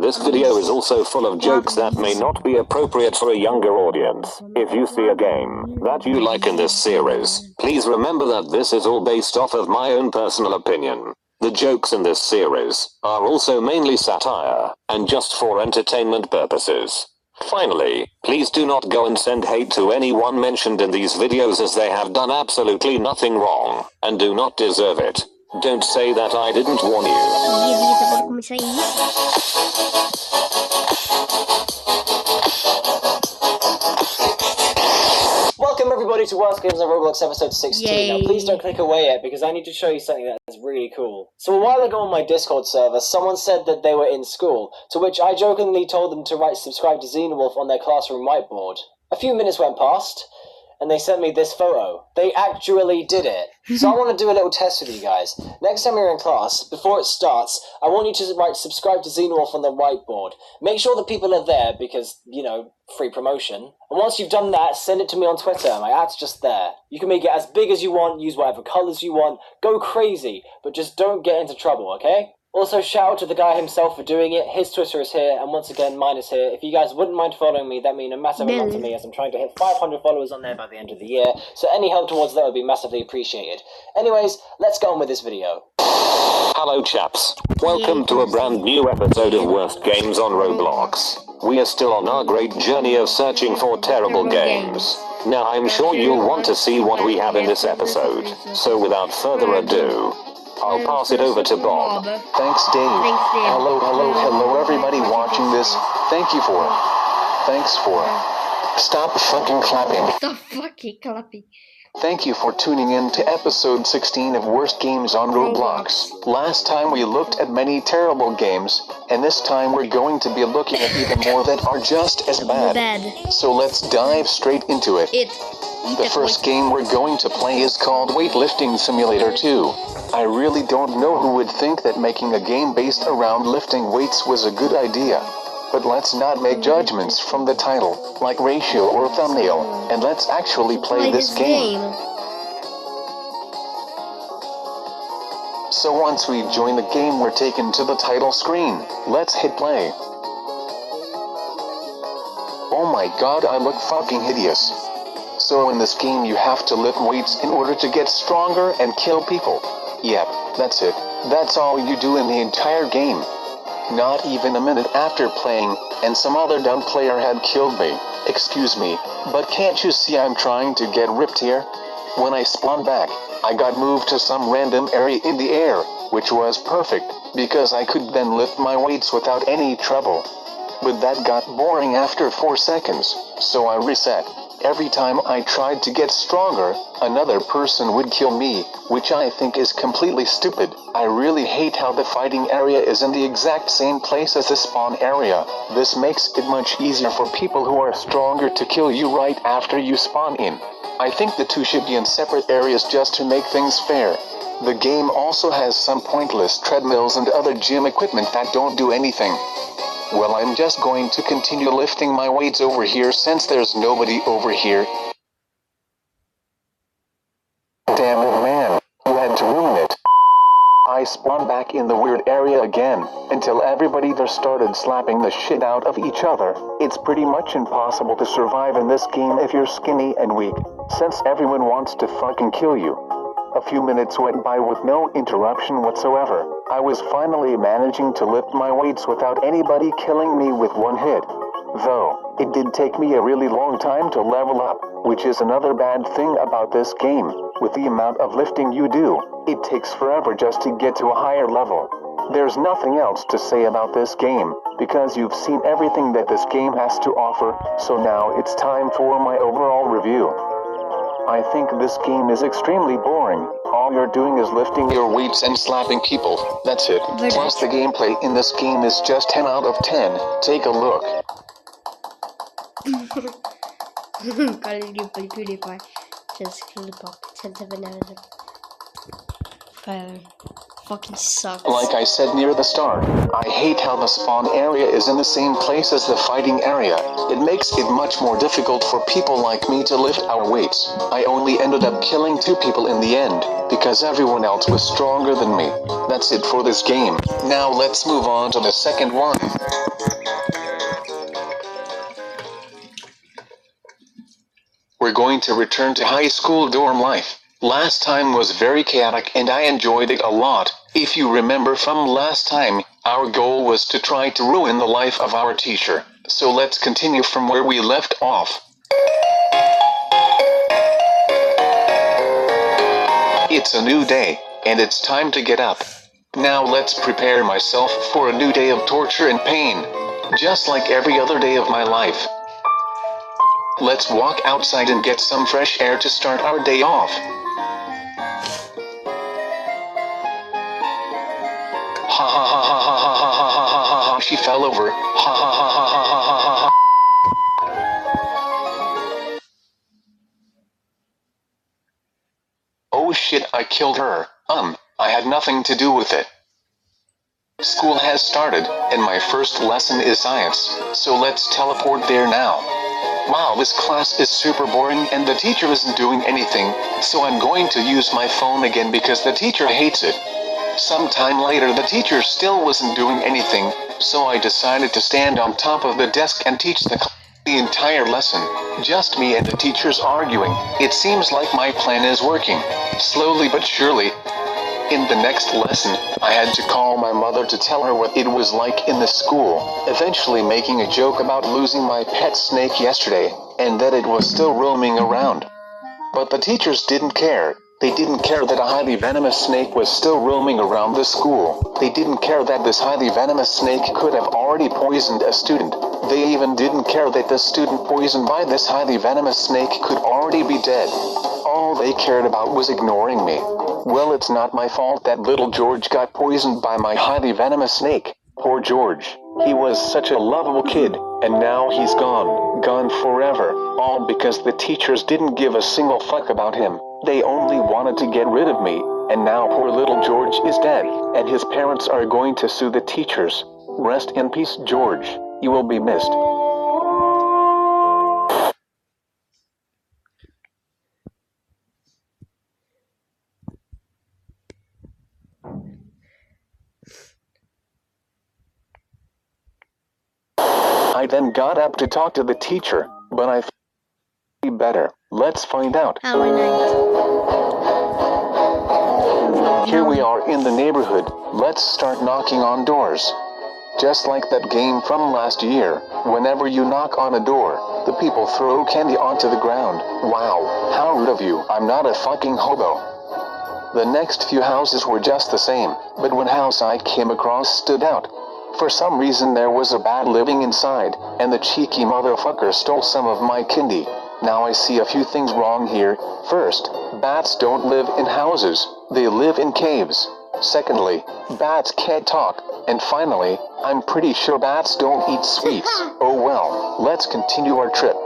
This video is also full of jokes that may not be appropriate for a younger audience. If you see a game that you like in this series, please remember that this is all based off of my own personal opinion. The jokes in this series are also mainly satire, and just for entertainment purposes. Finally, please do not go and send hate to anyone mentioned in these videos, as they have done absolutely nothing wrong, and do not deserve it. Don't say that I didn't warn you. Welcome everybody to Worst Games on Roblox episode 16. Yay. Now please don't click away yet, because I need to show you something that is really cool. So a while ago on my Discord server, someone said that they were in school, to which I jokingly told them to write subscribe to Xenowolf on their classroom whiteboard. A few minutes went past, and they sent me this photo. They actually did it. So I want to do a little test with you guys. Next time you're in class, before it starts, I want you to write subscribe to Xenowolf on the whiteboard. Make sure the people are there because, you know, free promotion. And once you've done that, send it to me on Twitter. My ad's just there. You can make it as big as you want, use whatever colours you want, go crazy, but just don't get into trouble, okay? Also, shout out to the guy himself for doing it. His Twitter is here, and once again, mine is here. If you guys wouldn't mind following me, that'd mean a massive amount to me, as I'm trying to hit 500 followers on there by the end of the year, so any help towards that would be massively appreciated. Anyways, let's get on with this video. Hello chaps. Welcome to a brand new episode of Worst Games on Roblox. We are still on our great journey of searching for terrible games. Now I'm sure you'll want to see what we have in this episode, so without further ado, I'll pass it over to Bob. Thanks, Dave. Hello, everybody watching this. Thank you for it. Thanks for it. Stop fucking clapping. Stop fucking clapping. Thank you for tuning in to episode 16 of Worst Games on Roblox. Last time we looked at many terrible games, and this time we're going to be looking at even more that are just as bad. So let's dive straight into it. The first game we're going to play is called Weightlifting Simulator 2. I really don't know who would think that making a game based around lifting weights was a good idea. But let's not make judgments from the title, like ratio or thumbnail, and let's actually play this game. So once we join the game, we're taken to the title screen. Let's hit play. Oh my god, I look fucking hideous. So in this game you have to lift weights in order to get stronger and kill people. Yep, that's it. That's all you do in the entire game. Not even a minute after playing, and some other dumb player had killed me. Excuse me, but can't you see I'm trying to get ripped here? When I spawned back, I got moved to some random area in the air, which was perfect, because I could then lift my weights without any trouble. But that got boring after 4 seconds, so I reset. Every time I tried to get stronger, another person would kill me, which I think is completely stupid. I really hate how the fighting area is in the exact same place as the spawn area. This makes it much easier for people who are stronger to kill you right after you spawn in. I think the two should be in separate areas just to make things fair. The game also has some pointless treadmills and other gym equipment that don't do anything. Well, I'm just going to continue lifting my weights over here since there's nobody over here. Damn it, man. You had to ruin it. I spawned back in the weird area again, until everybody there started slapping the shit out of each other. It's pretty much impossible to survive in this game if you're skinny and weak, since everyone wants to fucking kill you. A few minutes went by with no interruption whatsoever. I was finally managing to lift my weights without anybody killing me with one hit. Though, it did take me a really long time to level up, which is another bad thing about this game. With the amount of lifting you do, it takes forever just to get to a higher level. There's nothing else to say about this game, because you've seen everything that this game has to offer, so now it's time for my overall review. I think this game is extremely boring. All you're doing is lifting your weights and slapping people. That's it. Plus the gameplay in this game is just 10 out of 10. Take a look. Kalau dia PewDiePie, just clip up 10 7 hours. fucking sucks. Like I said near the start, I hate how the spawn area is in the same place as the fighting area. It makes it much more difficult for people like me to lift our weights. I only ended up killing 2 people in the end, because everyone else was stronger than me. That's it for this game. Now let's move on to the second one. We're going to return to high school dorm life. Last time was very chaotic and I enjoyed it a lot. If you remember from last time, our goal was to try to ruin the life of our teacher. So let's continue from where we left off. It's a new day, and it's time to get up. Now let's prepare myself for a new day of torture and pain. Just like every other day of my life. Let's walk outside and get some fresh air to start our day off. Ha ha ha ha ha ha ha ha ha ha ha, she fell over. Ha ha ha ha ha ha ha ha. Oh shit, I killed her. I had nothing to do with it. School has started, and my first lesson is science, so let's teleport there now. Wow, this class is super boring and the teacher isn't doing anything, so I'm going to use my phone again because the teacher hates it. Sometime later the teacher still wasn't doing anything, so I decided to stand on top of the desk and teach the entire lesson. Just me and the teachers arguing. It seems like my plan is working. Slowly but surely. In the next lesson, I had to call my mother to tell her what it was like in the school, eventually making a joke about losing my pet snake yesterday, and that it was still roaming around. But the teachers didn't care. They didn't care that a highly venomous snake was still roaming around the school. They didn't care that this highly venomous snake could have already poisoned a student. They even didn't care that the student poisoned by this highly venomous snake could already be dead. All they cared about was ignoring me. Well, it's not my fault that little George got poisoned by my highly venomous snake. Poor George. He was such a lovable kid, and now he's gone. Gone forever. All because the teachers didn't give a single fuck about him. They only wanted to get rid of me, and now poor little George is dead, and his parents are going to sue the teachers. Rest in peace, George. You will be missed. I then got up to talk to the teacher, but I feel better. Let's find out. How are you? Here we are in the neighborhood. Let's start knocking on doors. Just like that game from last year, whenever you knock on a door, the people throw candy onto the ground. Wow, how rude of you. I'm not a fucking hobo. The next few houses were just the same, but one house I came across stood out. For some reason there was a bat living inside, and the cheeky motherfucker stole some of my candy. Now I see a few things wrong here. First, bats don't live in houses, they live in caves. Secondly, bats can't talk. And finally, I'm pretty sure bats don't eat sweets. Oh well, let's continue our trip.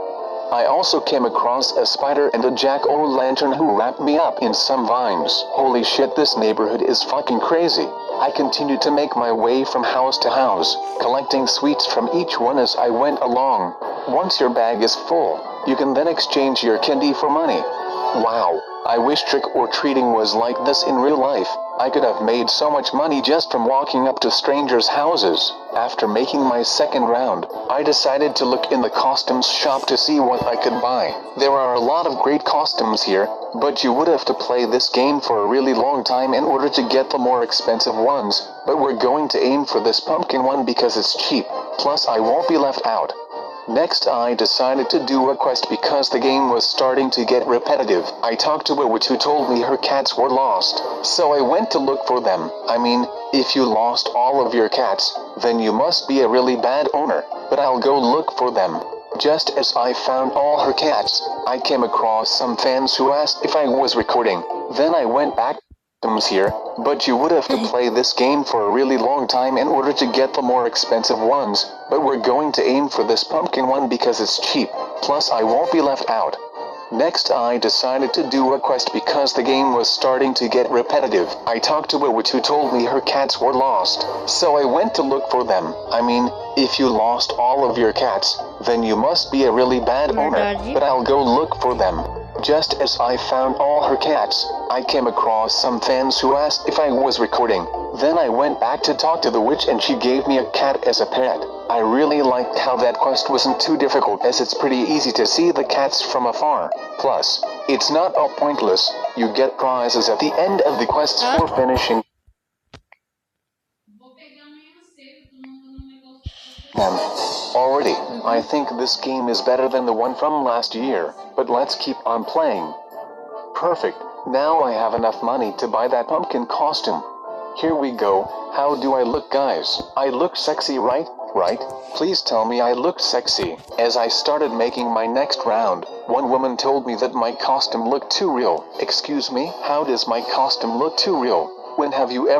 I also came across a spider and a jack-o'-lantern who wrapped me up in some vines. Holy shit, this neighborhood is fucking crazy. I continued to make my way from house to house, collecting sweets from each one as I went along. Once your bag is full, you can then exchange your candy for money. Wow, I wish trick-or-treating was like this in real life. I could have made so much money just from walking up to strangers' houses. After making my second round, I decided to look in the costumes shop to see what I could buy. There are a lot of great costumes here, but you would have to play this game for a really long time in order to get the more expensive ones. But we're going to aim for this pumpkin one because it's cheap, plus I won't be left out. Next, I decided to do a quest because the game was starting to get repetitive. I talked to a witch who told me her cats were lost, so I went to look for them. I mean, if you lost all of your cats, then you must be a really bad owner, but I'll go look for them. Just as I found all her cats, I came across some fans who asked if I was recording. Then I went back here, but you would have to play this game for a really long time in order to get the more expensive ones, but we're going to aim for this pumpkin one because it's cheap, plus I won't be left out. Next, I decided to do a quest because the game was starting to get repetitive. I talked to a witch who told me her cats were lost, so I went to look for them. I mean, if you lost all of your cats, then you must be a really bad owner, but I'll go look for them. Just as I found all her cats, I came across some fans who asked if I was recording. Then I went back to talk to the witch and she gave me a cat as a pet. I really liked how that quest wasn't too difficult as it's pretty easy to see the cats from afar. Plus, it's not all pointless, you get prizes at the end of the quests for finishing them. Already, I think this game is better than the one from last year, but let's keep on playing. Perfect, now I have enough money to buy that pumpkin costume. Here we go. How do I look, guys? I look sexy, right? Right? Please tell me I looked sexy. As I started making my next round, one woman told me that my costume looked too real. Excuse me? How does my costume look too real? When have you ever